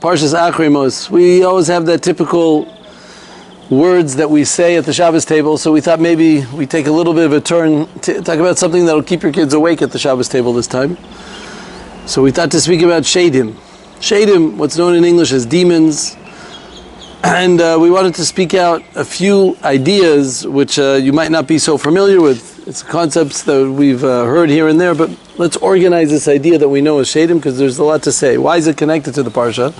Parshas Achrimos. We always have that typical words that we say at the Shabbos table, so we thought maybe we take a little bit of a turn to talk about something that will keep your kids awake at the Shabbos table this time. So we thought to speak about Sheidim. Sheidim, what's known in English as demons. And we wanted to speak out a few ideas which you might not be so familiar with. It's concepts that we've heard here and there, but let's organize this idea that we know as Sheidim, because there's a lot to say. Why is it connected to the Parsha?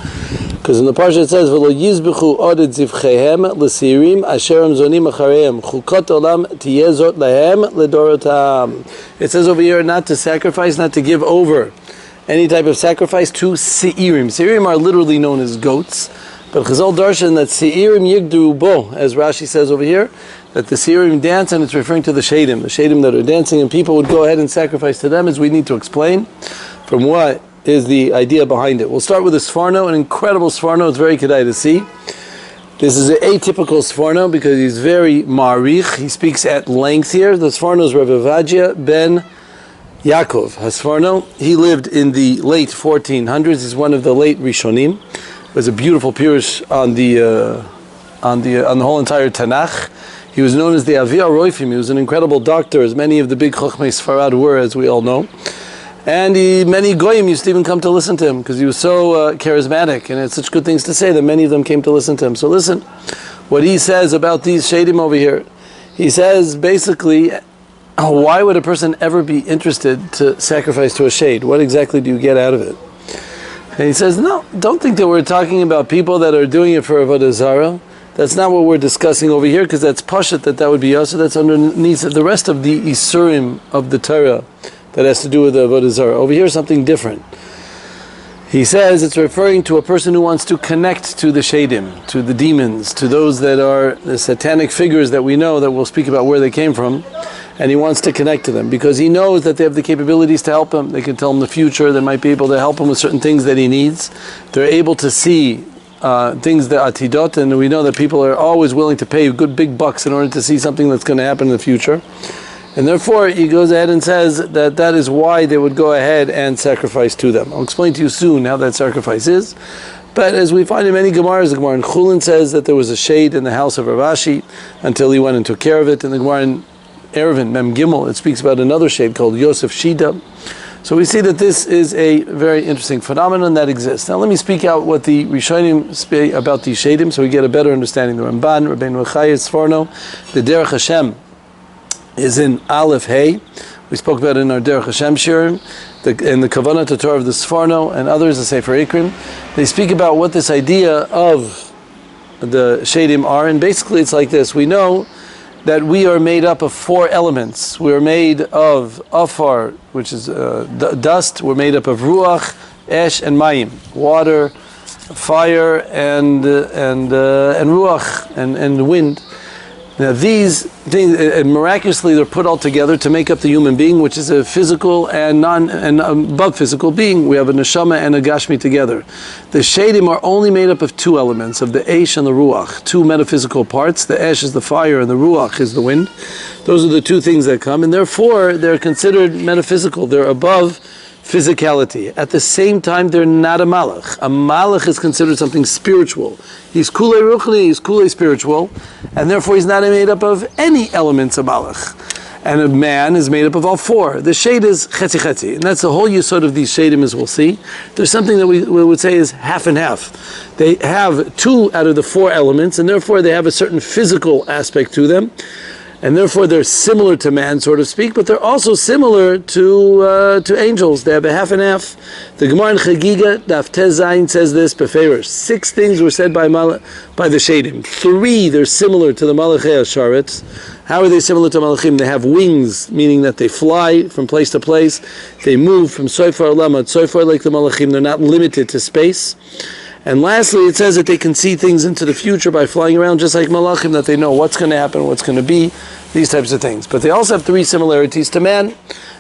Because in the Parsha it says, "V'lo yizbechu od et zivchehem l'sirim asher am zonim achareim chukot olam tiyeh zot lahem ledorotam." It says over here not to sacrifice, not to give over any type of sacrifice to seirim. Seirim are literally known as goats. But Chazal darshan that seirim yigdu bo, as Rashi says over here, that the seirim dance, and it's referring to the Sheidim that are dancing, and people would go ahead and sacrifice to them, as we need to explain from what is the idea behind it. We'll start with a Sforno, an incredible Sforno. It's very kedai to see. This is an atypical Sforno because he's very marich. He speaks at length here. The Sforno is Rav Avadia ben Yaakov Hasforno. He lived in the late 1400s. He's one of the late Rishonim. It was a beautiful pirush on the whole entire Tanakh. He was known as the Avi HaRoifim. He was an incredible doctor, as many of the big Chochmei Sfarad were, as we all know. And many goyim used to even come to listen to him because he was so charismatic and had such good things to say that many of them came to listen to him. So listen, what he says about these Sheidim over here. He says basically, why would a person ever be interested to sacrifice to a Sheid? What exactly do you get out of it? And he says, no, don't think that we're talking about people that are doing it for Avodah Zarah. That's not what we're discussing over here, because that's Pashat, that would be us. So that's underneath the rest of the Isurim of the Torah that has to do with the Avodah Zarah. Over here, something different. He says it's referring to a person who wants to connect to the Sheidim, to the demons, to those that are the satanic figures that we know, that we'll speak about where they came from. And he wants to connect to them because he knows that they have the capabilities to help him. They can tell him the future. They might be able to help him with certain things that he needs. They're able to see things that atidot, and we know that people are always willing to pay good big bucks in order to see something that's going to happen in the future. And therefore, he goes ahead and says that that is why they would go ahead and sacrifice to them. I'll explain to you soon how that sacrifice is. But as we find in many Gemaras, the Gemara in Chulin says that there was a Sheid in the house of Rav Ashi until he went and took care of it. And the Gemara in Erevin, Mem Gimel, it speaks about another Sheid called Yosef Shida. So we see that this is a very interesting phenomenon that exists. Now let me speak out what the Rishonim say about these Sheidim so we get a better understanding. The Ramban, Rabbeinu Chaya Sforno, the Derech Hashem is in Aleph Hey. We spoke about it in our Derech Hashem Shirim, in the Kavanah to Torah of the Sforno and others, the Sefer Ikrim. They speak about what this idea of the Sheidim are, and basically it's like this. We know that we are made up of four elements. We are made of afar, which is dust. We're made up of ruach, esh, and mayim, water, fire, and ruach, and wind. Now these things, miraculously, they're put all together to make up the human being, which is a physical and above physical being. We have a neshama and a gashmi together. The Sheidim are only made up of two elements, of the esh and the ruach, two metaphysical parts. The esh is the fire and the ruach is the wind. Those are the two things that come, and therefore they're considered metaphysical. They're above physicality. At the same time, they're not a malach. A malach is considered something spiritual. He's kulei ruchni, he's kulei spiritual, and therefore he's not made up of any elements of malach. And a man is made up of all four. The Sheid is chetzi chetzi, and that's the whole yesod of these Sheidim, as we'll see. There's something that we would say is half and half. They have two out of the four elements, and therefore they have a certain physical aspect to them. And therefore they're similar to man, so to speak, but they're also similar to angels. They have a half and half. The Gemara in Chagiga, Daf Tez Zayin, says this, Beferish. 6 things were said by the Sheidim. 3, they're similar to the Malachei Hasharetz. How are they similar to Malachim? They have wings, meaning that they fly from place to place. They move from Soifar Lamad, Soifar like the Malachim. They're not limited to space. And lastly, it says that they can see things into the future by flying around just like Malachim, that they know what's going to happen, what's going to be, these types of things. But they also have 3 similarities to man.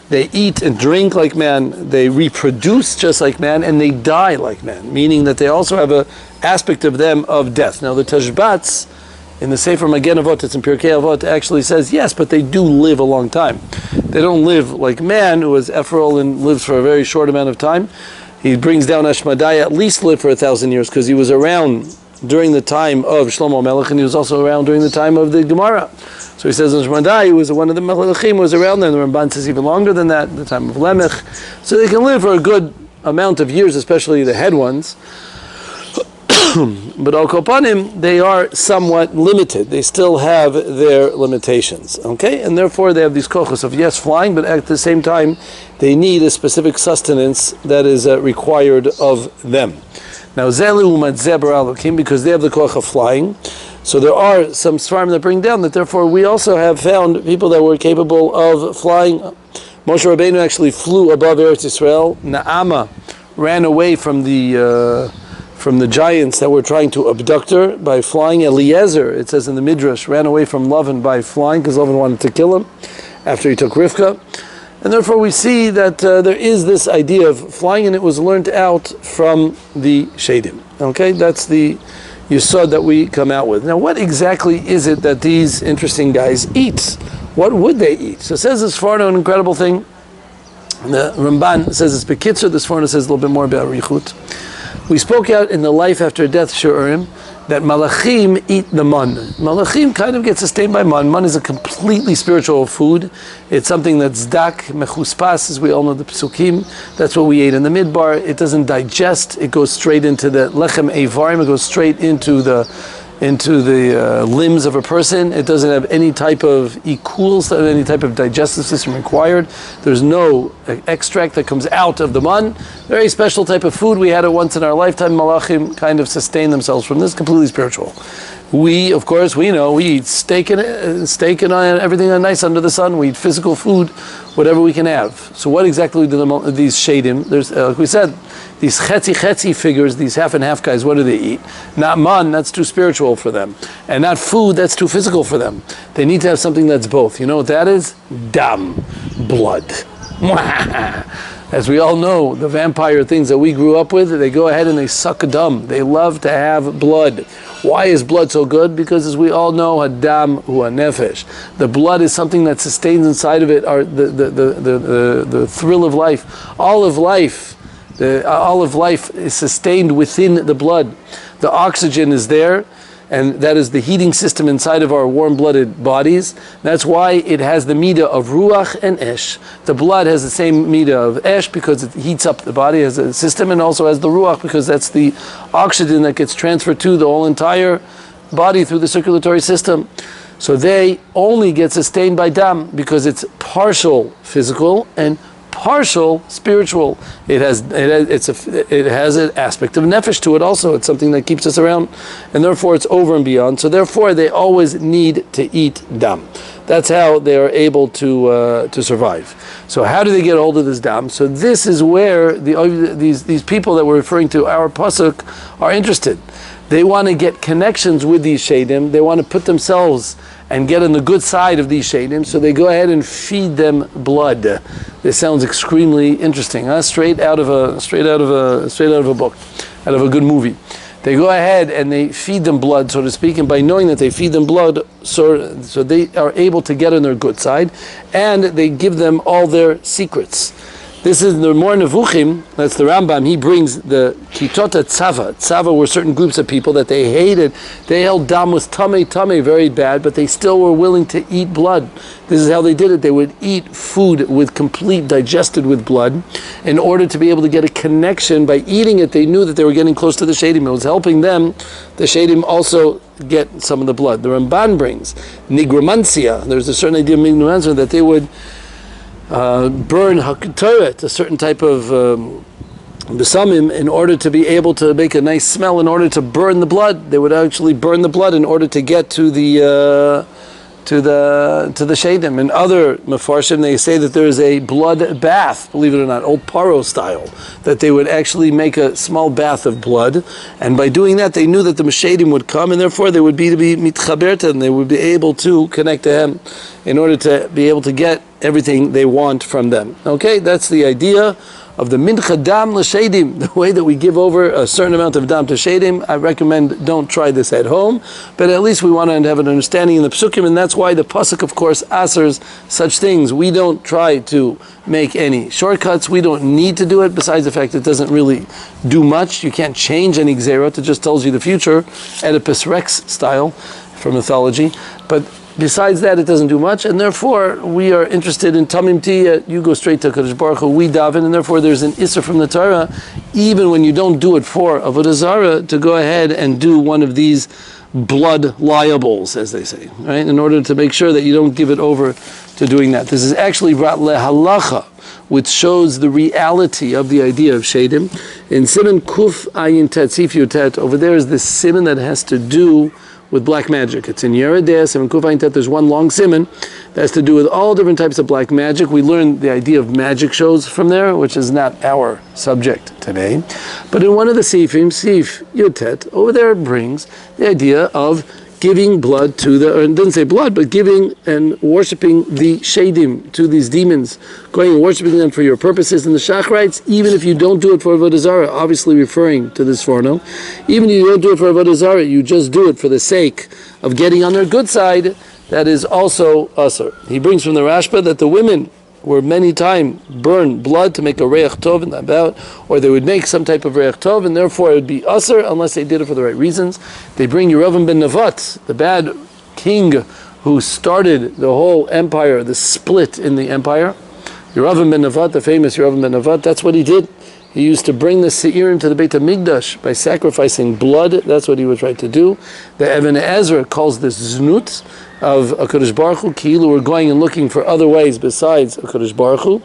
They eat and drink like man, they reproduce just like man, and they die like man, meaning that they also have an aspect of them of death. Now the Tashbats in the Sefer Magen Avot, it's in Pirkei Avot, actually says yes, but they do live a long time. They don't live like man, who is Ephraim and lives for a very short amount of time. he brings down Ashmedai at least lived for 1,000 years because he was around during the time of Shlomo Melech, and he was also around during the time of the Gemara. So he says Ashmedai was one of the Melechim, was around then. The Ramban says even longer than that, the time of Lemech. So they can live for a good amount of years, especially the head ones. But al kopanim, they are somewhat limited. They still have their limitations, okay? And therefore they have these kochos of yes, flying, but at the same time they need a specific sustenance that is required of them. Now zelu umatzeh bar alokim, because they have the koch of flying. So there are some svarim that bring down that therefore we also have found people that were capable of flying. Moshe Rabbeinu actually flew above Eretz Yisrael. Naama ran away from the giants that were trying to abduct her by flying. Eliezer, it says in the Midrash, ran away from Lavan by flying because Lavan wanted to kill him after he took Rivka. And therefore we see that there is this idea of flying, and it was learned out from the Sheidim. Okay, that's the yesod that we come out with. Now what exactly is it that these interesting guys eat? What would they eat? So it says this Sforno, an incredible thing. The Ramban says it's Bekitzer, the Sforno says a little bit more about Richut. We spoke out in the life after death Shu'urim that Malachim eat the man. Malachim kind of get sustained by man. Man is a completely spiritual food. It's something that's dak, mechuspas, as we all know the Pesukim. That's what we ate in the midbar. It doesn't digest. It goes straight into the lechem evarim. It goes straight into the limbs of a person. It doesn't have any type of ikuls, any type of digestive system required. There's no extract that comes out of the man. Very special type of food. We had it once in our lifetime. Malachim kind of sustain themselves from this, completely spiritual. We, of course, we know we eat steak and everything nice under the sun. We eat physical food, whatever we can have. So what exactly do these shadim? There's, like we said, these chetzi figures, these half and half guys, what do they eat? Not man, that's too spiritual for them. And not food, that's too physical for them. They need to have something that's both. You know what that is? Dam, blood. As we all know, the vampire things that we grew up with, they go ahead and they suck dam. They love to have blood. Why is blood so good? Because as we all know, hadam hu nefesh. The blood is something that sustains inside of it the thrill of life. All of life is sustained within the blood. The oxygen is there, and that is the heating system inside of our warm-blooded bodies. That's why it has the midah of ruach and esh. The blood has the same midah of esh because it heats up the body as a system, and also has the ruach because that's the oxygen that gets transferred to the whole entire body through the circulatory system. So they only get sustained by dam because it's partial physical and partial spiritual. It has an aspect of nefesh to it also. It's something that keeps us around, and therefore it's over and beyond. So therefore they always need to eat dam. That's how they are able to survive. So how do they get hold of this dam? So this is where these people that we're referring to, our pasuk, are interested. They want to get connections with these sheidim. They want to put themselves and get on the good side of these sheidim, so they go ahead and feed them blood. This sounds extremely interesting, huh? Straight out of a book, out of a good movie. They go ahead and they feed them blood, so to speak, and by knowing that they feed them blood, so they are able to get on their good side, and they give them all their secrets. This is the more Nevuchim, that's the Rambam, he brings the Kitota Tzava. Tzava were certain groups of people that they hated. They held dam was tummy, very bad, but they still were willing to eat blood. This is how they did it. They would eat food with complete, digested with blood, in order to be able to get a connection. By eating it, they knew that they were getting close to the Sheidim. It was helping them, the Sheidim, also get some of the blood. The Ramban brings Nigromancia. There's a certain idea of Nigromancia that they would burn hakatoret, a certain type of besamim, in order to be able to make a nice smell, in order to burn the blood. They would actually burn the blood in order to get to the sheidim. In other mefarshim, they say that there is a blood bath, believe it or not, old paro style, that they would actually make a small bath of blood, and by doing that they knew that the sheidim would come, and therefore they would be mitchaberta, and they would be able to connect to him in order to be able to get everything they want from them. Okay, that's the idea of the mincha dam l'sheidim, the way that we give over a certain amount of dam to sheidim. I recommend don't try this at home, but at least we want to have an understanding in the psukim, and that's why the pasuk, of course, asers such things. We don't try to make any shortcuts. We don't need to do it, besides the fact it doesn't really do much. You can't change any gzerot. It just tells you the future, Oedipus Rex style from mythology. But besides that, it doesn't do much, and therefore we are interested in Tamim Tiyah. You go straight to Kadosh Baruch Hu, we daven, and therefore there's an Isser from the Torah, even when you don't do it for Avodah Zarah, to go ahead and do one of these blood liables, as they say, right? In order to make sure that you don't give it over to doing that. This is actually brought lehalacha, which shows the reality of the idea of Sheidim. In Siman Kuf Ayin Tet, Sif Yutet, over there is this siman that has to do with black magic. It's in Yerideh, Siman Kuf Ayin Tet, there's one long siman that has to do with all different types of black magic. We learned the idea of magic shows from there, which is not our subject today. But in one of the Sifim, Sif Yutet, over there it brings the idea of giving blood to the, or it doesn't say blood, but giving and worshiping the Sheidim, to these demons, going and worshiping them for your purposes. And the Shach writes, even if you don't do it for Avodah Zarah, obviously referring to this forno, even if you don't do it for Avodah Zarah, you just do it for the sake of getting on their good side, that is also asur. He brings from the Rashba that the women were many times burn blood to make a reach tov in the about, or they would make some type of reach tov, and therefore it would be asur unless they did it for the right reasons. They bring Yerovam ben Nevat, the bad king who started the whole empire, the split in the empire. Yerovam ben Nevat, the famous Yerovam ben Nevat, that's what he did. He used to bring the Seirim to the Beit HaMikdash by sacrificing blood. That's what he would try to do. The Even Ezra calls this znut of HaKadosh Baruch Hu, ki'ilu we're going and looking for other ways besides HaKadosh Baruch Hu.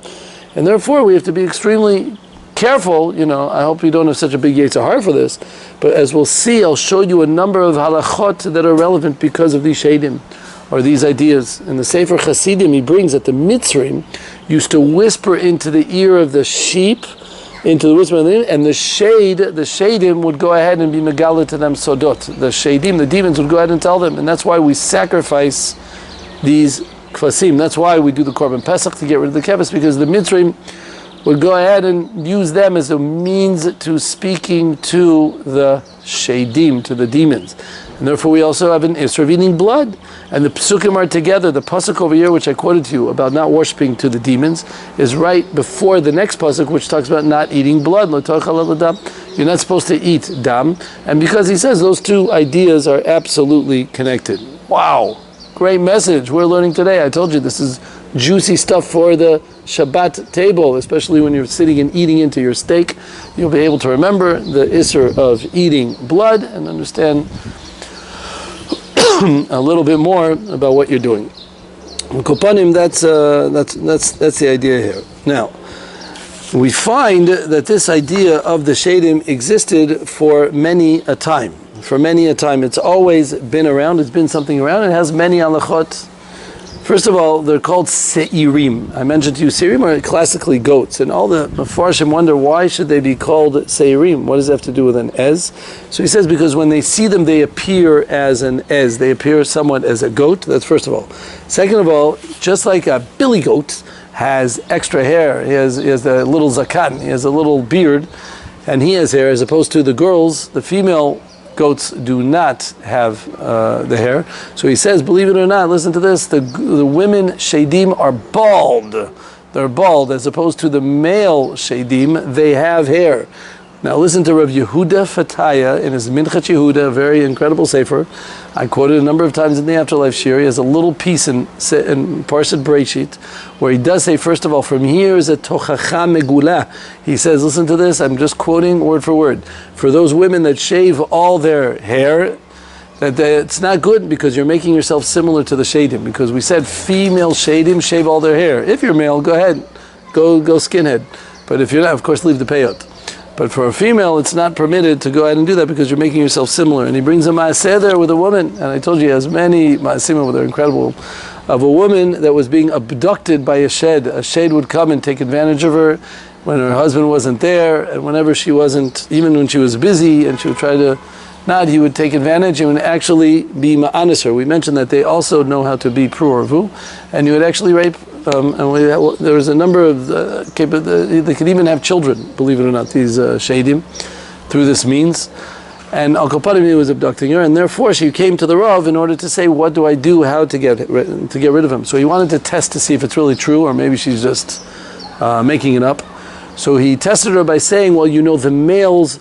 And therefore we have to be extremely careful. I hope you don't have such a big yetzer hara for this, but as we'll see, I'll show you a number of halachot that are relevant because of these sheidim, or these ideas. In the Sefer Chasidim, he brings that the Mitzrim used to whisper into the ear of the sheep, into the whisper, and the Sheidim would go ahead and be megala to them sodot. The Sheidim, the demons, would go ahead and tell them, and that's why we sacrifice these kvasim. That's why we do the Korban Pesach, to get rid of the kevis, because the Mitzrim would go ahead and use them as a means to speaking to the Sheidim, to the demons. And therefore we also have an Isser of eating blood. And the Psukim are together. The Pasuk over here, which I quoted to you about not worshipping to the demons, is right before the next Pasuk, which talks about not eating blood. You're not supposed to eat dam. And because he says those two ideas are absolutely connected. Wow, great message we're learning today. I told you this is juicy stuff for the Shabbat table, especially when you're sitting and eating into your steak. You'll be able to remember the Isser of eating blood and understand a little bit more about what you're doing. Kopanim, that's the idea here. Now, we find that this idea of the Sheidim existed for many a time. For many a time, it's always been around. It's been something around. It has many halachot. First of all, they're called Seirim. I mentioned to you, Seirim are classically goats, and all the Mefarshim wonder why should they be called Seirim? What does that have to do with an Ez? So he says because when they see them, they appear as an Ez. They appear somewhat as a goat. That's first of all. Second of all, just like a billy goat has extra hair, he has a little zakan, he has a little beard, and he has hair, as opposed to the girls, the female goats do not have the hair. So he says, believe it or not, listen to this, the women Sheidim are bald. They're bald, as opposed to the male Sheidim, they have hair. Now listen to Rav Yehuda Fataya in his Minchat Yehuda, a very incredible sefer. I quoted a number of times in the Afterlife Shir. He has a little piece in Parshat Breshit where he does say, first of all, from here is a tochacha megula. He says, listen to this, I'm just quoting word for word. For those women that shave all their hair, it's not good because you're making yourself similar to the Sheidim, because we said female Sheidim shave all their hair. If you're male, go ahead, go skinhead. But if you're not, of course, leave the peyot. But for a female, it's not permitted to go ahead and do that because you're making yourself similar. And he brings a maaseh there with a woman, and I told you he has many maasim over there, incredible, of a woman that was being abducted by a shed. A shed would come and take advantage of her when her husband wasn't there, and whenever she wasn't, even when she was busy, and she would try to not, he would take advantage and would actually be ma'anis her. We mentioned that they also know how to be pru or vu, and he would actually rape there was a number of they could even have children, believe it or not, these Sheidim, through this means. And Al Koparim was abducting her, and therefore she came to the Rav in order to say, what do I do, how to get rid of him. So he wanted to test to see if it's really true, or maybe she's just making it up. So he tested her by saying, well, you know, the males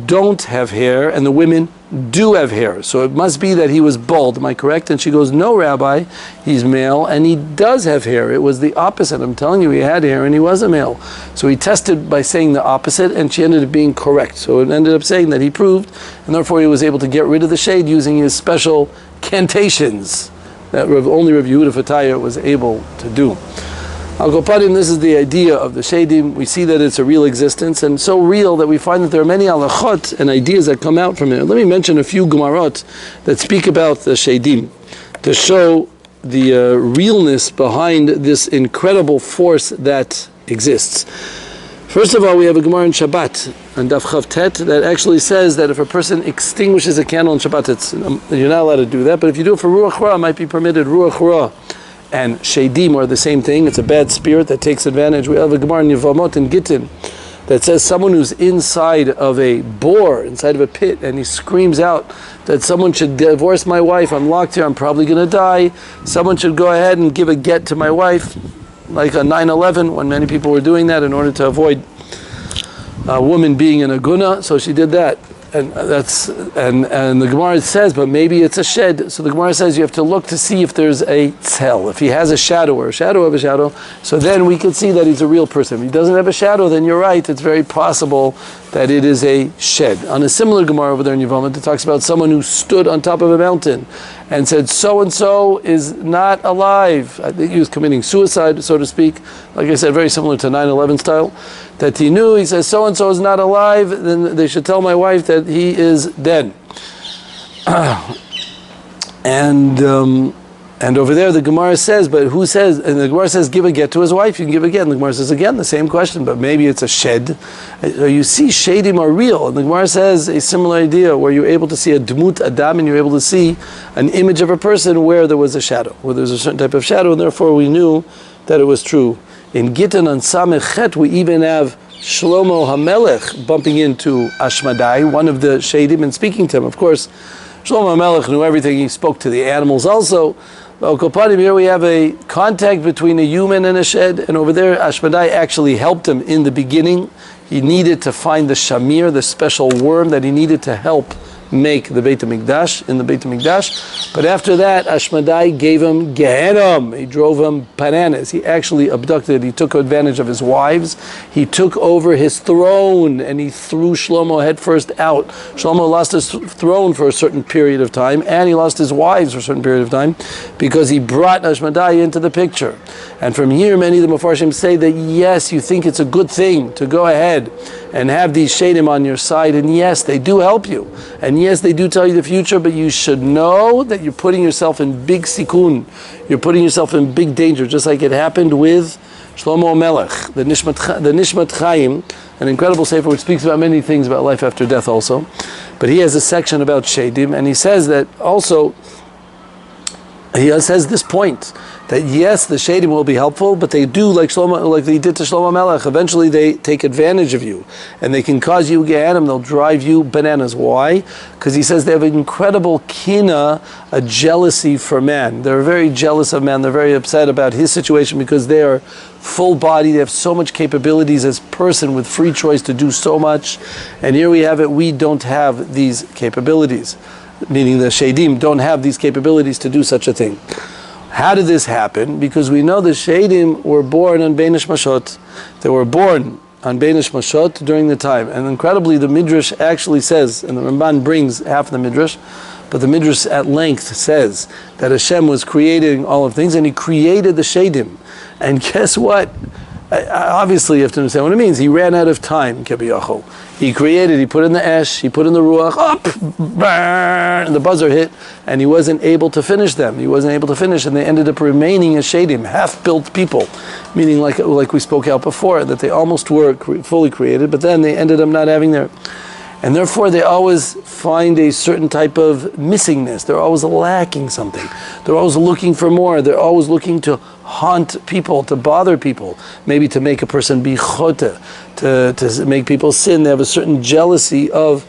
don't have hair and the women do have hair, so it must be that he was bald, am I correct? And she goes, no, Rabbi, he's male and he does have hair. It was the opposite. I'm telling you, he had hair and he was a male. So he tested by saying the opposite, and she ended up being correct. So it ended up saying that he proved, and therefore he was able to get rid of the shade using his special cantations that only Rav Yehuda Fataya was able to do. Al Koparim, this is the idea of the Sheidim. We see that it's a real existence, and so real that we find that there are many halachot and ideas that come out from it. Let me mention a few Gemarot that speak about the Sheidim to show the realness behind this incredible force that exists. First of all, we have a Gemara in Shabbat, on Daf Chav Tet, that actually says that if a person extinguishes a candle in Shabbat, you're not allowed to do that, but if you do it for Ruach Ra, it might be permitted. Ruach Ra and Sheidim are the same thing. It's a bad spirit that takes advantage. We have a Gemara in Yevamot and Gittin that says someone who's inside of a bore, inside of a pit, and he screams out that someone should divorce my wife, I'm locked here, I'm probably going to die, someone should go ahead and give a get to my wife, like on 9/11 when many people were doing that in order to avoid a woman being in a guna, so she did that. And the Gemara says, but maybe it's a shed. So the Gemara says you have to look to see if there's a tzel, if he has a shadow or a shadow of a shadow. So then we could see that he's a real person. If he doesn't have a shadow, then you're right. It's very possible that it is a shed. On a similar Gemara over there in Yevamot, it talks about someone who stood on top of a mountain and said, so and so is not alive. I think he was committing suicide, so to speak. Like I said, very similar to 9/11 style. That he knew, he says, so and so is not alive, then they should tell my wife that he is dead. And over there the Gemara says, but who says, and the Gemara says, give a get to his wife, you can give a get. And the Gemara says again, the same question, but maybe it's a shed. So you see, Sheidim are real. And the Gemara says a similar idea, where you're able to see a Dmut Adam, and you're able to see an image of a person where there was a shadow, where there's a certain type of shadow, and therefore we knew that it was true. In Gittin on Samech Chet, we even have Shlomo HaMelech bumping into Ashmadai, one of the Sheidim, and speaking to him. Of course, Shlomo HaMelech knew everything. He spoke to the animals also. Here we have a contact between a human and a shed, and over there Ashmadai actually helped him in the beginning. He needed to find the shamir, the special worm that he needed to help make the Beit HaMikdash, in the Beit HaMikdash. But after that, Ashmadai gave him Gehenom. He drove him bananas. He actually abducted, he took advantage of his wives. He took over his throne, and he threw Shlomo headfirst out. Shlomo lost his throne for a certain period of time, and he lost his wives for a certain period of time, because he brought Ashmadai into the picture. And from here, many of the Mefarshim say that yes, you think it's a good thing to go ahead and have these Sheidim on your side, and yes, they do help you. And yes, they do tell you the future, but you should know that you're putting yourself in big sikun. You're putting yourself in big danger, just like it happened with Shlomo Melech, the Nishmat Chaim, an incredible sefer which speaks about many things about life after death also. But he has a section about Sheidim, and he says that also, he says this point, that yes, the Sheidim will be helpful, but they do, like they did to Shlomo Melech, eventually they take advantage of you, and they can cause you Gehenim, they'll drive you bananas. Why? Because he says they have an incredible kina, a jealousy for man. They're very jealous of man, they're very upset about his situation, because they are full body, they have so much capabilities as person with free choice to do so much, and here we have it, we don't have these capabilities, meaning the Sheidim don't have these capabilities to do such a thing. How did this happen? Because we know the Sheidim were born on Bein Hashmashot. They were born on Bein Hashmashot during the time. And incredibly, the Midrash actually says, and the Ramban brings half the Midrash, but the Midrash at length says that Hashem was creating all of things, and He created the Sheidim. And guess what? Obviously, you have to understand what it means. He ran out of time, Kebiyachol. He created, he put in the esh, he put in the ruach, up, burn, and the buzzer hit, and he wasn't able to finish them. He wasn't able to finish, and they ended up remaining as Sheidim, half-built people, meaning like we spoke out before, that they almost were fully created, but then they ended up not having their... And therefore they always find a certain type of missingness. They're always lacking something. They're always looking for more. They're always looking to haunt people, to bother people, maybe to make a person be choteh, to make people sin. They have a certain jealousy of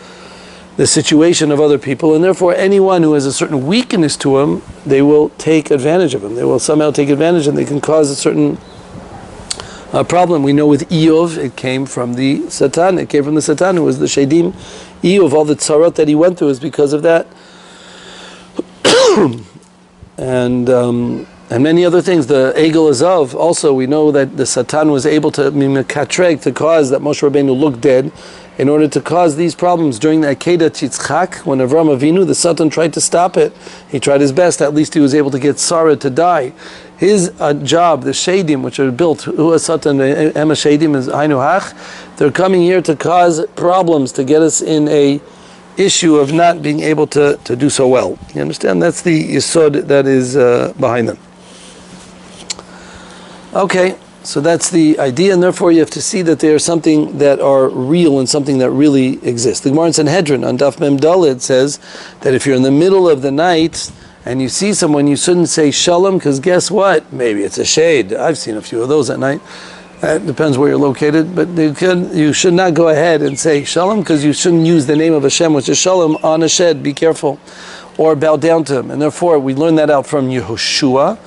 the situation of other people, and therefore anyone who has a certain weakness to him, they will take advantage of him. They will somehow take advantage, and they can cause a certain problem. We know with Eov, it came from the Satan. It came from the Satan, who was the Sheidim. Eov, all the tzarot that he went through is because of that. And many other things. The Egel Azav, also, we know that the Satan was able to cause that Moshe Rabbeinu looked dead, in order to cause these problems during the Akedah Yitzchak, when Avram Avinu, the Satan, tried to stop it. He tried his best. At least he was able to get Sarah to die. His job, the Sheidim, which are built, who is Satan, Emma Sheidim is Hainu Hach, they're coming here to cause problems, to get us in a issue of not being able to do so well. You understand? That's the yesod that is behind them. Okay, so that's the idea, and therefore you have to see that they are something that are real and something that really exists. The Gemara in Sanhedrin on Daf Mem Daled says that if you're in the middle of the night and you see someone, you shouldn't say shalom, because guess what? Maybe it's a shade. I've seen a few of those at night. It depends where you're located, but you should not go ahead and say shalom, because you shouldn't use the name of Hashem, which is shalom, on a shed. Be careful. Or bow down to him. And therefore, we learn that out from Yehoshua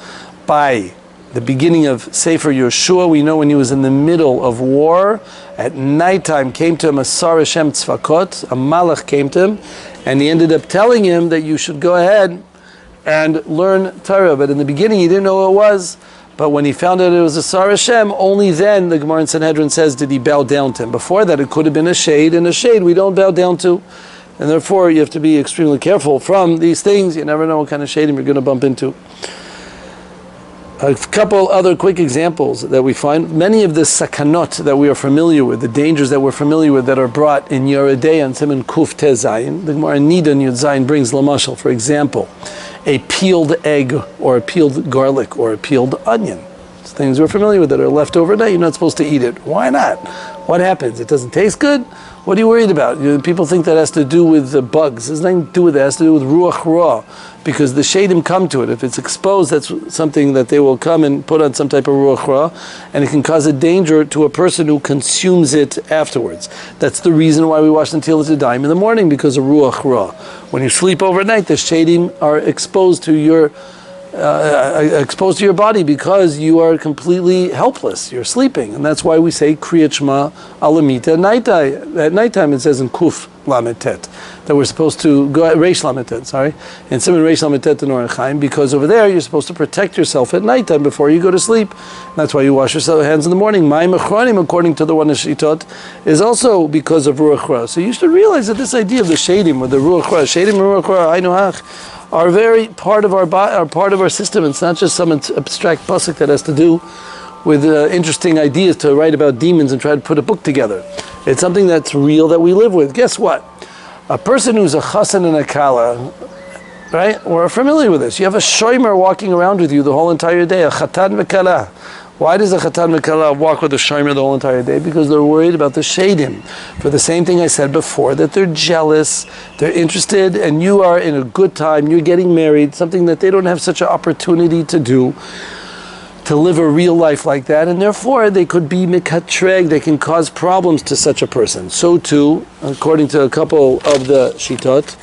by the beginning of Sefer Yeshua. We know when he was in the middle of war, at nighttime came to him a Sar Hashem Tzvakot, a Malach came to him, and he ended up telling him that you should go ahead and learn Torah. But in the beginning he didn't know what it was, but when he found out it was a Sar Hashem, only then, the Gemara in Sanhedrin says, did he bow down to him. Before that it could have been a shade, and a shade we don't bow down to. And therefore you have to be extremely careful from these things. You never know what kind of shadim you're going to bump into. A couple other quick examples that we find. Many of the sakanot that we are familiar with, the dangers that we're familiar with, that are brought in Yeridei and Siman Kuf Te Zayin. The Gemara Nida Yud Zayin brings lamashal, for example, a peeled egg or a peeled garlic or a peeled onion. It's things we're familiar with that are left overnight. You're not supposed to eat it. Why not? What happens? It doesn't taste good? What are you worried about? People think that has to do with the bugs. It has nothing to do with that. It has to do with ruach ra, because the shadim come to it. If it's exposed, that's something that they will come and put on some type of ruach ra, and it can cause a danger to a person who consumes it afterwards. That's the reason why we wash the Netilas Yadayim in the morning, because of ruach ra. When you sleep overnight, the shadim are exposed to your body, because you are completely helpless. You're sleeping, and that's why we say Kriyat Shema Alamita at nighttime. It says in Kuf Lametet that we're supposed to go at Reish Lametet, and Simon Reish Lametet in Orach Chaim, because over there you're supposed to protect yourself at nighttime before you go to sleep. And that's why you wash your hands in the morning. Ma'im Achronim, according to the one Shitot, is also because of Ruach Ra. So you should realize that this idea of the Sheidim, or the Ruach Ra, Sheidim and Ruach Ra, Hainu Hach, are very part of our system. It's not just some abstract pasuk that has to do with interesting ideas to write about demons and try to put a book together. It's something that's real, that we live with. Guess what? A person who's a chassan and a kala, right? We're familiar with this. You have a shomer walking around with you the whole entire day, a chatan v'kala. Why does a chatan v'kala walk with a shomer the whole entire day? Because they're worried about the sheidim. For the same thing I said before, that they're jealous, they're interested, and you are in a good time, you're getting married, something that they don't have such an opportunity to do, to live a real life like that, and therefore they could be mikatreg, they can cause problems to such a person. So too, according to a couple of the shitot,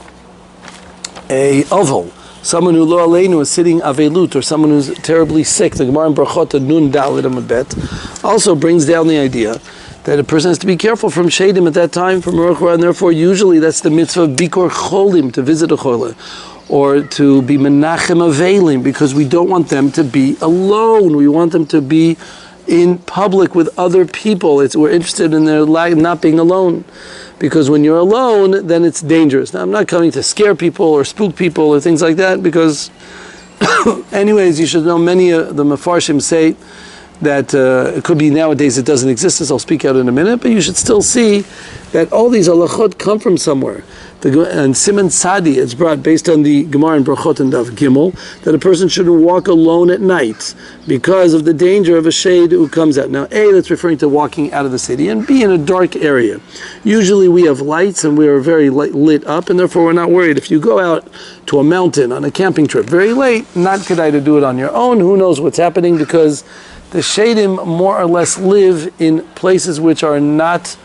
a oval, someone who lo aleinu is sitting avelut, or someone who's terribly sick, the Gemara in Brachot Nun Dalet Amud Bet also brings down the idea that a person has to be careful from shadim at that time, from ruach ra, and therefore usually that's the mitzvah of bikor cholim, to visit a chole, or to be menachem avelim, because we don't want them to be alone. We want them to be in public with other people. We're interested in their not being alone, because when you're alone, then it's dangerous. Now, I'm not coming to scare people or spook people or things like that, because anyways, you should know many of the Mefarshim say that it could be nowadays it doesn't exist, as I'll speak out in a minute, but you should still see that all these halachot come from somewhere. And Siman Sadi, it's brought based on the Gemara in Brachot and Daf Gimel, that a person shouldn't walk alone at night because of the danger of a shade who comes out. Now, A, that's referring to walking out of the city, and B, in a dark area. Usually we have lights and we are very lit up, and therefore we're not worried. If you go out to a mountain on a camping trip very late, not good idea to do it on your own. Who knows what's happening, because the Sheidim more or less live in places which are not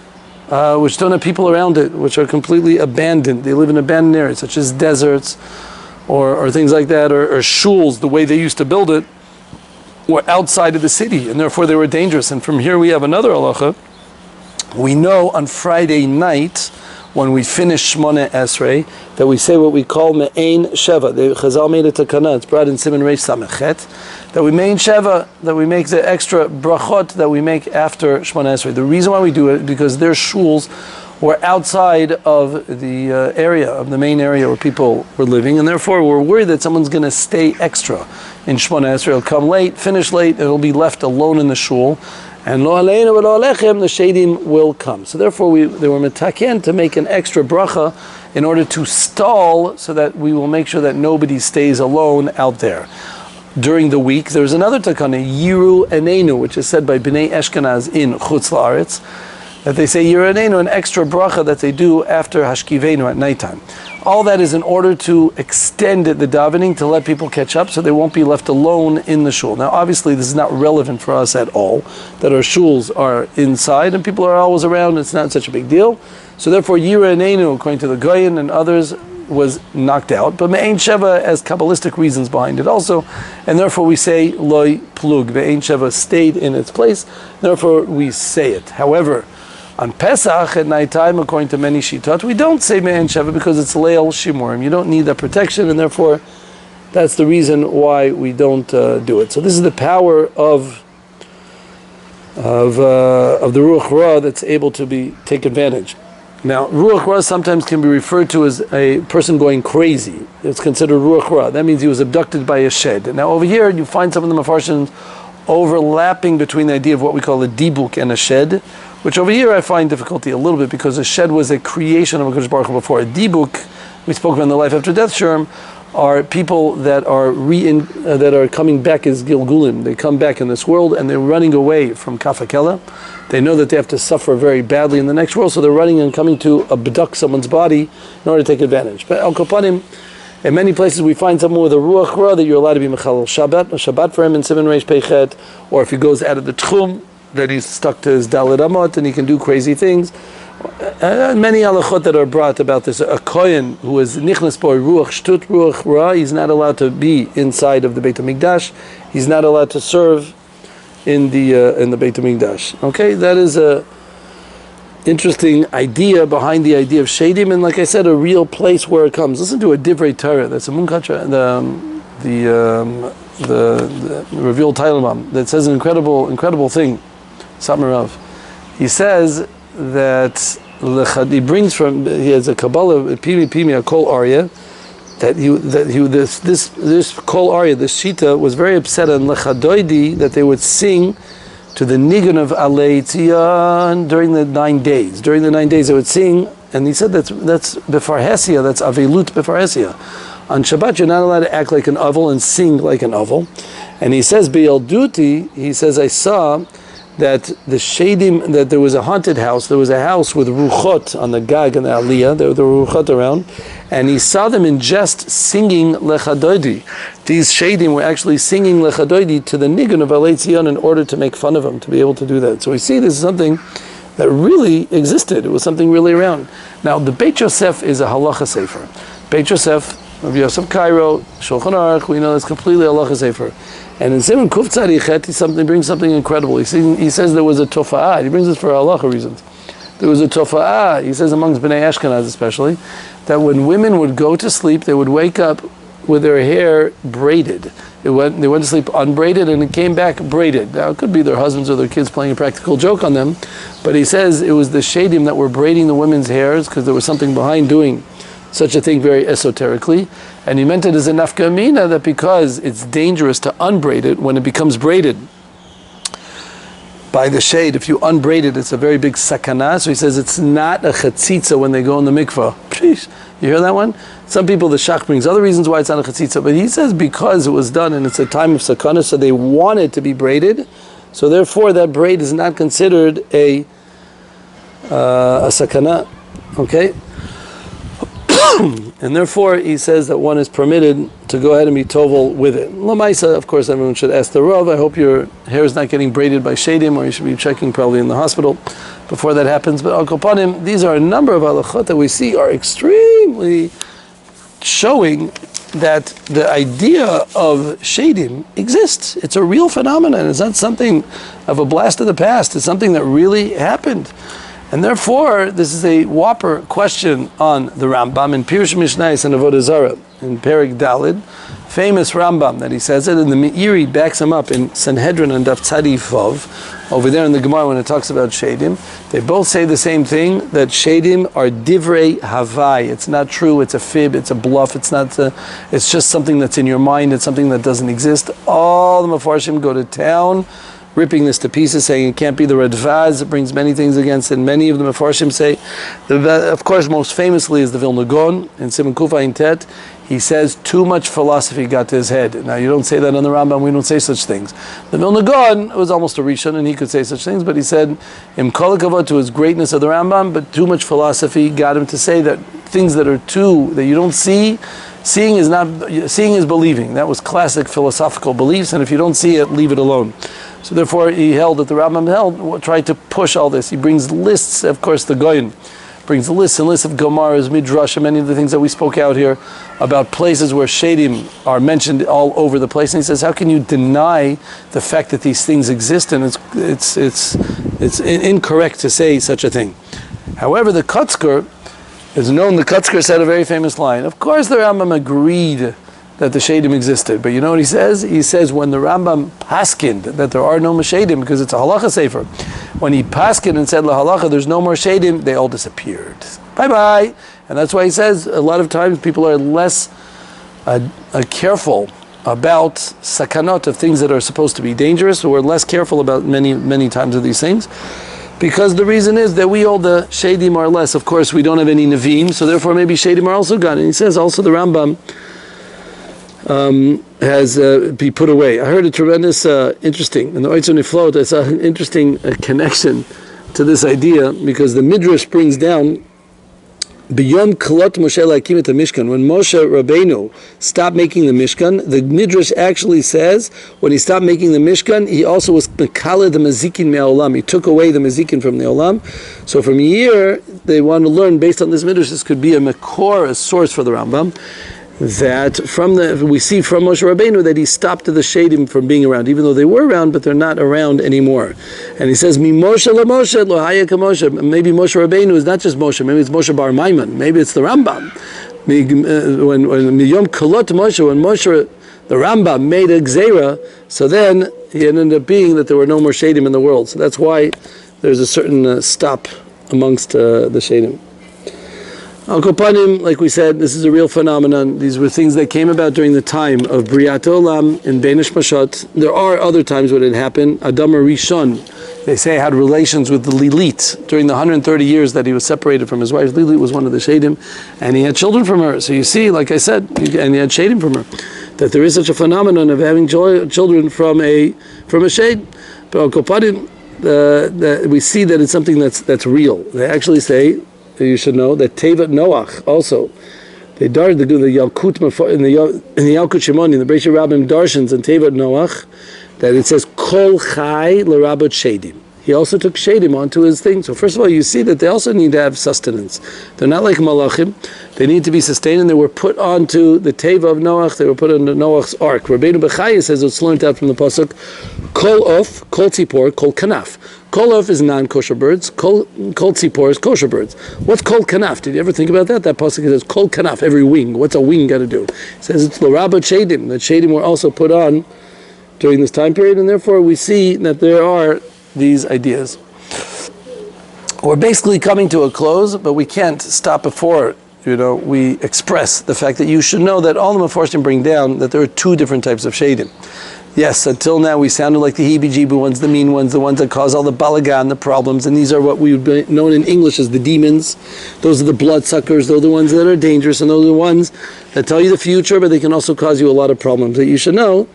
which don't have people around it, which are completely abandoned. They live in abandoned areas, such as deserts, or things like that, or shuls, the way they used to build it, were outside of the city, and therefore they were dangerous. And from here we have another halacha. We know on Friday night, when we finish Shmona Esrei, that we say what we call Me'ein Sheva. The Chazal made a takana, it's brought in Siman Reish Samechet, that we Me'ein Sheva, that we make the extra brachot that we make after Shmona Esrei. The reason why we do it is because their shuls were outside of the area, of the main area where people were living, and therefore we're worried that someone's going to stay extra in Shmona Esrei. It'll come late, finish late, and it'll be left alone in the shul. And lo aleinu v'lo alechem, the shadim will come. So therefore they were metaken to make an extra bracha in order to stall, so that we will make sure that nobody stays alone out there. During the week, there's another takana, Yiru Enenu, which is said by Bnei Eshkenaz in Chutz La'aretz, that they say Yiru Enenu, an extra bracha that they do after Hashkivenu at nighttime. All that is in order to extend the davening, to let people catch up so they won't be left alone in the shul. Now obviously this is not relevant for us at all, that our shuls are inside and people are always around. It's not such a big deal. So therefore Yira Enenu, according to the Goyen and others, was knocked out. But Me'ein Sheva has Kabbalistic reasons behind it also, and therefore we say Loi Plug. Me'ein Sheva stayed in its place, therefore we say it. However, on Pesach at nighttime, according to many Shitot, we don't say Me'ein Sheva because it's Leil Shimurim. You don't need that protection, and therefore that's the reason why we don't do it. So this is the power of the Ruach Ra that's able to take advantage. Now, Ruach Ra sometimes can be referred to as a person going crazy. It's considered Ruach Ra. That means he was abducted by a shed. Now over here, you find some of the Mefarshim overlapping between the idea of what we call a dibuk and a shed, which over here I find difficulty a little bit, because a shed was a creation of HaKadosh Baruch Hu before. A dibuk, we spoke about in the life after death sherm, are people that are coming back as Gilgulim. They come back in this world and they're running away from Kafakela. They know that they have to suffer very badly in the next world, so they're running and coming to abduct someone's body in order to take advantage. But Al Kapanim, in many places we find someone with a Ruach Ra that you're allowed to be Mechalel Shabbat for him in Siman Reish Peichet, or if he goes out of the Tchum, then he's stuck to his Dalet Amot and he can do crazy things. Many halachot that are brought about this. A kohen who is nichnas bo ruach shtut ruach ra, he's not allowed to be inside of the Beit HaMikdash. He's not allowed to serve in the Beit HaMikdash. Okay, that is a interesting idea behind the idea of Sheidim, and like I said, a real place where it comes. Listen to a Divrei Torah. That's a Munkatra, the revealed Tailamam, that says an incredible thing. Samarav. He says that he brings from, he has a Kabbalah Pimi a Kol Arya, this Kol Arya, this Shita, was very upset on Lechadoidi that they would sing to the Nigun of Alei Tzion during the 9 days. During the 9 days they would sing, and he said that's Befarhesia, that's Avelut Befarhesia. On Shabbat you're not allowed to act like an ovel and sing like an ovel. And he says, Be'elduti, he says, I saw that the Sheidim, that there was a haunted house, there was a house with ruchot on the Gag and the Aliyah, there were ruchot around, and he saw them in jest singing Lechadoidi. These Sheidim were actually singing Lechadoidi to the Nigun of Alei Tzion in order to make fun of him, to be able to do that. So we see this is something that really existed, it was something really around. Now the Beit Yosef is a halacha sefer. Beit Yosef, Rabbi Yosef Cairo, Shulchan Aruch, we know that's completely halacha sefer. And in Siman Kuf Tzadichet, he brings something incredible. He says there was a tofa'ah. He brings this for halacha reasons. There was a tofa'ah, he says amongst Bnei Ashkenaz especially, that when women would go to sleep, they would wake up with their hair braided. They went to sleep unbraided and it came back braided. Now it could be their husbands or their kids playing a practical joke on them, but he says it was the Sheidim that were braiding the women's hairs because there was something behind doing such a thing very esoterically, and he meant it as a nafka mina, that because it's dangerous to unbraid it, when it becomes braided, by the shade. If you unbraid it, it's a very big sakana. So he says it's not a chatzitza when they go in the mikvah. Sheesh. You hear that one? Some people, the shach brings other reasons why it's not a chatzitza, but he says because it was done and it's a time of sakana, so they want it to be braided. So therefore, that braid is not considered a sakana. Okay? And therefore, he says that one is permitted to go ahead and be tovel with it. Lamaisa, of course, everyone should ask the Rav. I hope your hair is not getting braided by Sheidim, or you should be checking probably in the hospital before that happens. But al kopanim, these are a number of halachot that we see are extremely showing that the idea of Sheidim exists. It's a real phenomenon. It's not something of a blast of the past. It's something that really happened. And therefore, this is a whopper question on the Rambam in Pirush Mishnayos and Avodah Zarah in Perek Dalid, famous Rambam that he says it, and the Meiri backs him up in Sanhedrin and Daf Tzadi Vav, over there in the Gemara when it talks about Sheidim. They both say the same thing, that Sheidim are divrei havai. It's not true, it's a fib, it's a bluff, it's just something that's in your mind, it's something that doesn't exist. All the Mefarshim go to town, ripping this to pieces, saying it can't be the Radvaz. It brings many things against it. Many of the Mefarshim say, of course, most famously is the Vilna Gaon in Siman Kuf Ayin Tet. He says too much philosophy got to his head. Now you don't say that on the Rambam. We don't say such things. The Vilna Gaon was almost a Rishon, and he could say such things. But he said, "Im kol hakavod to his greatness of the Rambam," but too much philosophy got him to say that things that you don't see. Seeing is believing. That was classic philosophical beliefs, and if you don't see it, leave it alone. So therefore, he held that the Rambam tried to push all this. He brings lists, of course, the Goyen brings lists and lists of Gemaras, Midrash, and many of the things that we spoke out here about places where Sheidim are mentioned all over the place. And he says, how can you deny the fact that these things exist? And it's incorrect to say such a thing. However, the Kotzker is known. The Kotzker said a very famous line. Of course, the Rambam agreed that the Sheidim existed. But you know what he says? He says when the Rambam paskind that there are no more Sheidim, because it's a halacha sefer, when he paskind and said la halacha there's no more Sheidim, they all disappeared. Bye-bye. And that's why he says a lot of times people are less careful about sakanot of things that are supposed to be dangerous, so we're less careful about many times of these things. Because the reason is that we all the Sheidim are less. Of course, we don't have any Nevi'im, so therefore maybe Sheidim are also gone. And he says also the Rambam has be put away. I heard a tremendous, interesting, in the Oitzon Niflot, I saw an interesting connection to this idea, because the Midrash brings down, B'yom Kolot Moshe Lakim et Mishkan, when Moshe Rabbeinu stopped making the Mishkan, the Midrash actually says, when he stopped making the Mishkan, he also was Mekala the Mazikin Me'olam. He took away the Mazikin from the Olam. So from here, they want to learn, based on this Midrash, this could be a Mekor, a source for the Rambam, that we see from Moshe Rabbeinu that he stopped the Sheidim from being around, even though they were around, but they're not around anymore. And he says, Mi Moshe la Moshe lo haya ka Moshe. Maybe Moshe Rabbeinu is not just Moshe, maybe it's Moshe Bar Maimon, maybe it's the Rambam. When Miyom Kolot Moshe, when Moshe, the Rambam, made a Gzeira, so then it ended up being that there were no more Sheidim in the world. So that's why there's a certain stop amongst the Sheidim. Al Kopanim, like we said, this is a real phenomenon. These were things that came about during the time of Briat Olam in Bein Hashmashot. There are other times when it happened. Adam Rishon, they say, had relations with the Lilit during the 130 years that he was separated from his wife. Lilit was one of the Sheidim, and he had children from her. So you see, like I said, and he had Sheidim from her, that there is such a phenomenon of having children from a Sheid. But Al Kopanim, we see that it's something that's real. They actually say, you should know that Tevat Noach also, they darshan the Yalkut in the Yalkut Shimoni, in the Bereishit Rabbim darshans and Tevat Noach, that it says Kol Chai L'Rabot Sheidim. He also took Sheidim onto his thing. So first of all, you see that they also need to have sustenance. They're not like Malachim. They need to be sustained, and they were put onto the Teva of Noach. They were put on Noach's ark. Rabbeinu Bechaya says it's learned out from the pasuk, Kol Of, Kol Tzipor, Kol Kanaf. Kol Of is non-kosher birds. Kol Tzipor is kosher birds. What's Kol Kanaf? Did you ever think about that? That pasuk says Kol Kanaf, every wing. What's a wing got to do? It says it's L'Rabot Sheidim. That Sheidim were also put on during this time period, and therefore we see that there are these ideas. We're basically coming to a close, but we can't stop before we express the fact that you should know that all the Mefarshim bring down that there are two different types of Sheidim. Yes, until now we sounded like the heebie-jeebie ones, the mean ones, the ones that cause all the balagan, the problems, and these are what we would be known in English as the demons. Those are the bloodsuckers, those are the ones that are dangerous, and those are the ones that tell you the future, but they can also cause you a lot of problems. That you should know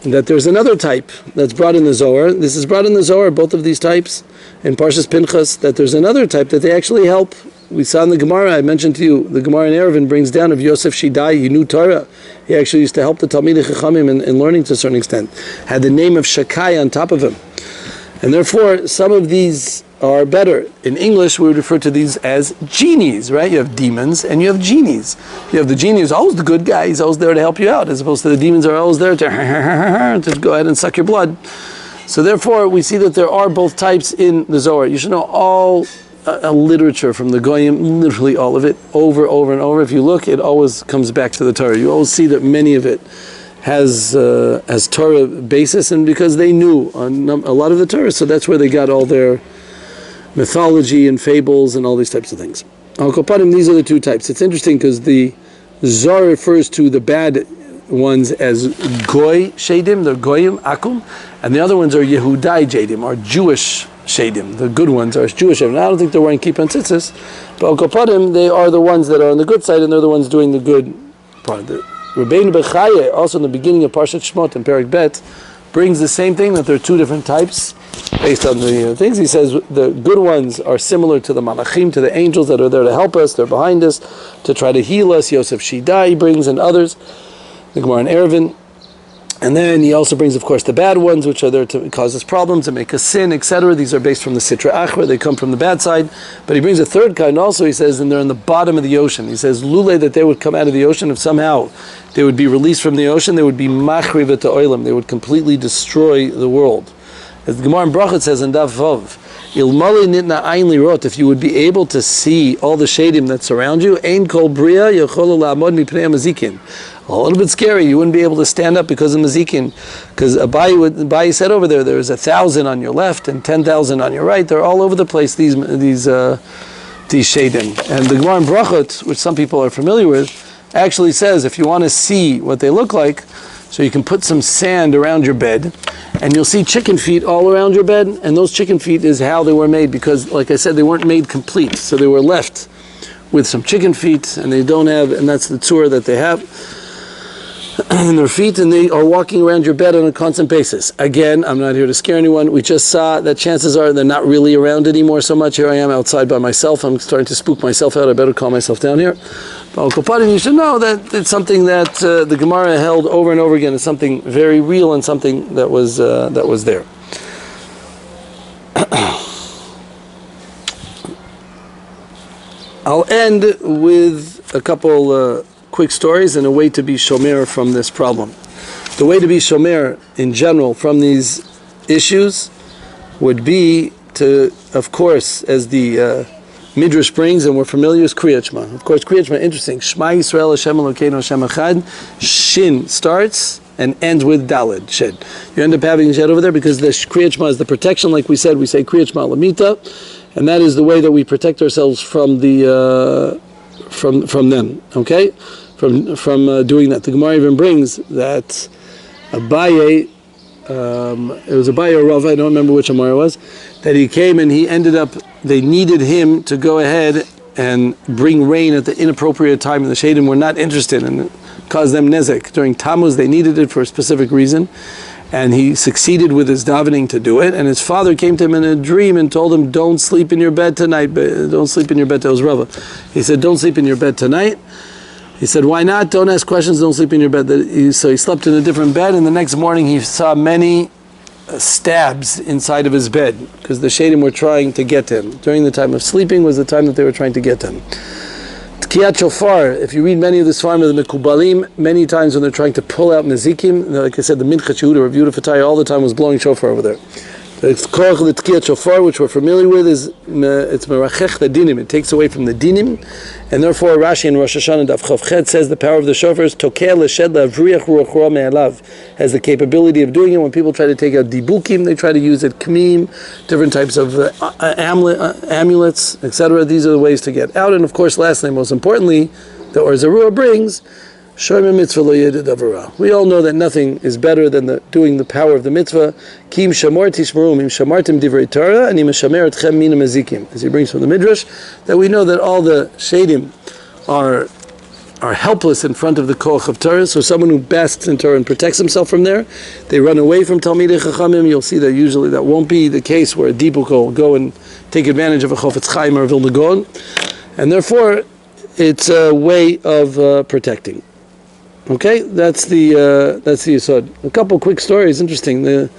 that there's another type that's brought in the Zohar. This is brought in the Zohar, both of these types, in Parshas Pinchas, that there's another type that they actually help. We saw in the Gemara, I mentioned to you, the Gemara in Eruvin brings down of Yosef Shidai, he knew Torah. He actually used to help the Talmidei Chachamim in learning to a certain extent. Had the name of Shakai on top of him. And therefore, some of these are better. In English, we would refer to these as genies, right? You have demons and you have genies. You have the genie who's always the good guy, he's always there to help you out, as opposed to the demons are always there to go ahead and suck your blood. So therefore, we see that there are both types in the Zohar. You should know all literature from the Goyim, literally all of it, over and over. If you look, it always comes back to the Torah. You always see that many of it has Torah basis, and because they knew a lot of the Torah, so that's where they got all their mythology and fables and all these types of things. Al Kopanim, these are the two types. It's interesting because the Zohar refers to the bad ones as Goy Sheidim, they're Goyim, Akum, and the other ones are Yehudai Sheidim, or Jewish Sheidim. The good ones are Jewish Sheidim. Now, I don't think they're wearing kippah and tzitzis, but Al Kopanim, they are the ones that are on the good side, and they're the ones doing the good part. Rabbeinu Bechaye, also in the beginning of Parshat Shmot and Perek Bet, brings the same thing, that there are two different types based on the things. He says the good ones are similar to the malachim, to the angels that are there to help us, they're behind us, to try to heal us. Yosef Shidai brings, and others, the Gemara in Eruvin. And then he also brings, of course, the bad ones, which are there to cause us problems and make us sin, etc. These are based from the Sitra Achra, they come from the bad side. But he brings a third kind also, he says, and they're in the bottom of the ocean. He says, Lule, that they would come out of the ocean, if somehow they would be released from the ocean, they would be machriv et oilam, they would completely destroy the world. As the Gemara in Brachot says in Daf Vav, Ilmali nitna ayin lirot, if you would be able to see all the shadim that surround you, ein kol bria yocholu la'amod mipnei mazikin. A little bit scary, you wouldn't be able to stand up because of mazikin. Because Abayi said over there, there's 1,000 on your left and 10,000 on your right. They're all over the place, these shadim. And the Gemara in Brachot, which some people are familiar with, actually says if you want to see what they look like, so you can put some sand around your bed, and you'll see chicken feet all around your bed, and those chicken feet is how they were made, because like I said, they weren't made complete, so they were left with some chicken feet, and they don't have, and that's the tzur that they have in their feet, and they are walking around your bed on a constant basis. Again, I'm not here to scare anyone. We just saw that chances are they're not really around anymore so much. Here I am outside by myself. I'm starting to spook myself out. I better calm myself down here. But Al Kopanim, you should know that it's something that the Gemara held over and over again. It's something very real and something that was there. I'll end with a couple quick stories and a way to be shomer from this problem. The way to be shomer in general from these issues would be to, of course, as the Midrash brings, and we're familiar with Kriyat Shema. Of course, Kriyat Shema, interesting. Shema Yisrael Hashem Elokeinu Hashem Echad. Shin starts and ends with Daled, Shed. You end up having Shed over there because the Kriyat Shema is the protection. Like we said, we say Kriyat Shema Lamita, and that is the way that we protect ourselves from the from them. Okay, from doing that. The Gemara even brings that Abaye, it was Abaye or Rava, I don't remember which Amar it was, that he came and he ended up, they needed him to go ahead and bring rain at the inappropriate time, and the Sheidim were not interested, and it caused them nezek. During Tammuz they needed it for a specific reason, and he succeeded with his davening to do it, and his father came to him in a dream and told him, don't sleep in your bed tonight, don't sleep in your bed. That was Rava. He said, don't sleep in your bed tonight. He said, why not? Don't ask questions, don't sleep in your bed. So he slept in a different bed, and the next morning he saw many stabs inside of his bed, because the Sheidim were trying to get him. During the time of sleeping was the time that they were trying to get him. Tkiyat Shofar, if you read many of the Sfarim of the Mekubalim, many times when they're trying to pull out Nezikim, like I said, the Mincha Yehuda, Rav Yehuda Fataya, all the time was blowing shofar over there. The Korach of the Tkiyat Shofar, which we're familiar with, is it's Merachech the Dinim. It takes away from the Dinim, and therefore Rashi in Rosh Hashanah Daf Chav Chet says the power of the shofar is Tokeh L'Shed L'Avriach Ruach Ra Me'alav, has the capability of doing it. When people try to take out Dibukim, they try to use it, Kmim, different types of amulets, etc. These are the ways to get out. And of course, lastly, most importantly, the Or Zarua brings, Shomer mitzvah lo yedid avara. We all know that nothing is better than doing the power of the mitzvah. Kim shamor tishmerum im shamartim divrei Torah and im shamer etchem mina mezikim. As he brings from the Midrash, that we know that all the Sheidim are helpless in front of the koach of Torah. So someone who basks in Torah and protects himself from there, they run away from Talmidei Chachamim. You'll see that usually that won't be the case where a Dibuk will go and take advantage of a Chofetz Chaim or a Vilna Gaon, and therefore it's a way of protecting. Okay, that's the Yesod. A couple quick stories, interesting.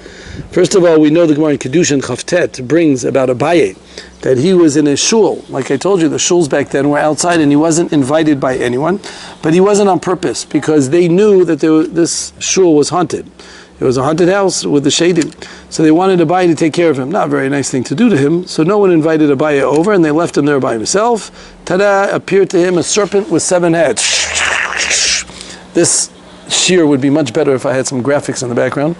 First of all, we know the Gemara in Kedushin Chavtet brings about Abaye, that he was in a shul. Like I told you, the shuls back then were outside and he wasn't invited by anyone, but he wasn't on purpose because they knew that this shul was haunted. It was a haunted house with the Sheidim. So they wanted Abaye to take care of him. Not a very nice thing to do to him. So no one invited Abaye over and they left him there by himself. Tada, appeared to him a serpent with 7 heads. This shear would be much better if I had some graphics in the background.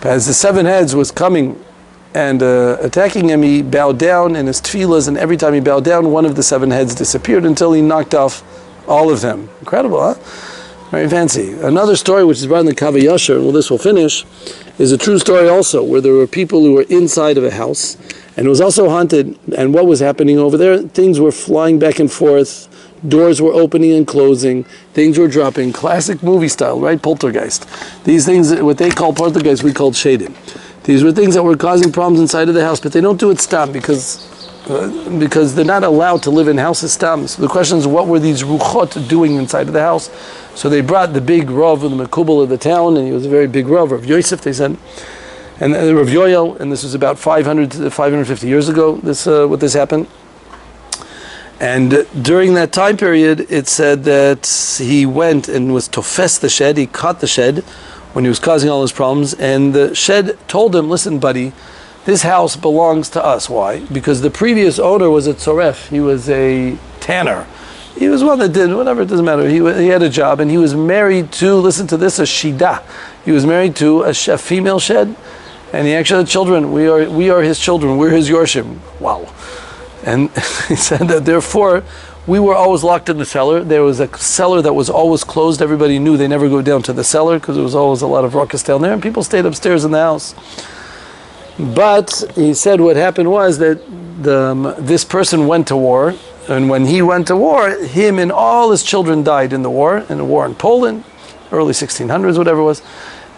But as the 7 heads was coming and attacking him, he bowed down in his tefillas, and every time he bowed down, one of the 7 heads disappeared until he knocked off all of them. Incredible, huh? Very fancy. Another story which is brought in the Kaveh Yasher, and this will finish, is a true story also, where there were people who were inside of a house, and it was also haunted, and what was happening over there? Things were flying back and forth, doors were opening and closing, things were dropping, classic movie style, right? Poltergeist. These things, what they call poltergeist, we called Sheidim. These were things that were causing problems inside of the house, but they don't do it stam because they're not allowed to live in houses stam. So the question is, what were these ruchot doing inside of the house? So they brought the big Rav of the Mekubal of the town, and he was a very big Rav, Rav Yosef, they said, and Rav Yoel, and this was about 500 to 550 years ago, what this happened. And during that time period, it said that he went and was tofes the shed, he caught the shed when he was causing all his problems, and the shed told him, listen buddy, this house belongs to us. Why? Because the previous owner was a tzoref, he was a tanner. He was one that did, whatever, it doesn't matter, he had a job, and he was married to, listen to this, a shida. He was married to a female shed, and he actually had children. We are his children, we're his yorshim. Wow. And he said that therefore we were always locked in the cellar. There was a cellar that was always closed. Everybody knew they never go down to the cellar because there was always a lot of ruckus down there, and people stayed upstairs in the house. But he said what happened was that this person went to war, and when he went to war, him and all his children died in the war in Poland, early 1600s, whatever it was,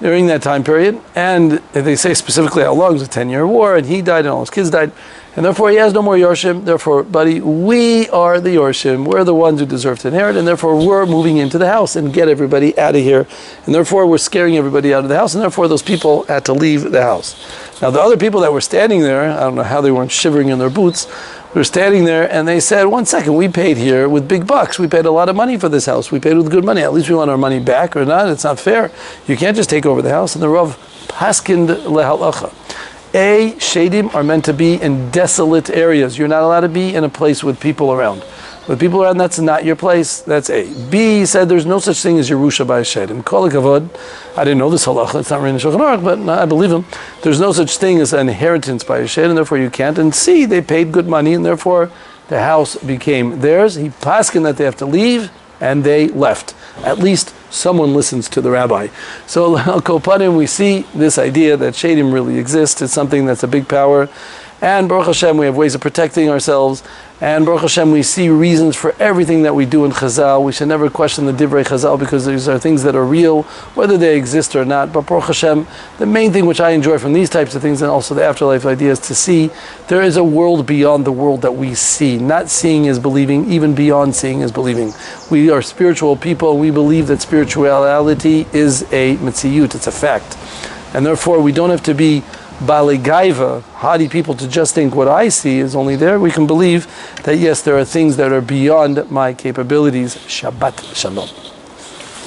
during that time period. And they say specifically how long, it was a 10-year war, and he died and all his kids died. And therefore he has no more Yorshim. Therefore, buddy, we are the Yorshim. We're the ones who deserve to inherit, and therefore we're moving into the house and get everybody out of here. And therefore we're scaring everybody out of the house, and therefore those people had to leave the house. Now the other people that were standing there, I don't know how they weren't shivering in their boots, were standing there, and they said, 1 second, we paid here with big bucks. We paid a lot of money for this house. We paid with good money. At least we want our money back, or not. It's not fair. You can't just take over the house. And the Rav paskind lehalacha. Sheidim are meant to be in desolate areas. You're not allowed to be in a place with people around. With people around, that's not your place. That's A. B, he said there's no such thing as Yerusha by Sheidim. Kol hakavod. I didn't know this halacha. It's not written in Shulchan Aruch, but I believe him. There's no such thing as an inheritance by a Sheidim, therefore you can't. And C, they paid good money, and therefore the house became theirs. He paskin that they have to leave, and they left. At least someone listens to the rabbi. So Al Kopanim, we see this idea that Sheidim really exists. It's something that's a big power. And Baruch Hashem, we have ways of protecting ourselves. And Baruch Hashem, we see reasons for everything that we do in Chazal. We should never question the Divrei Chazal because these are things that are real, whether they exist or not. But Baruch Hashem, the main thing which I enjoy from these types of things and also the afterlife idea is to see there is a world beyond the world that we see. Not seeing is believing, even beyond seeing is believing. We are spiritual people. We believe that spirituality is a mitziyut, it's a fact. And therefore, we don't have to be Bali Gaiva, haughty people, to just think what I see is only there. We can believe that yes, there are things that are beyond my capabilities. Shabbat Shalom.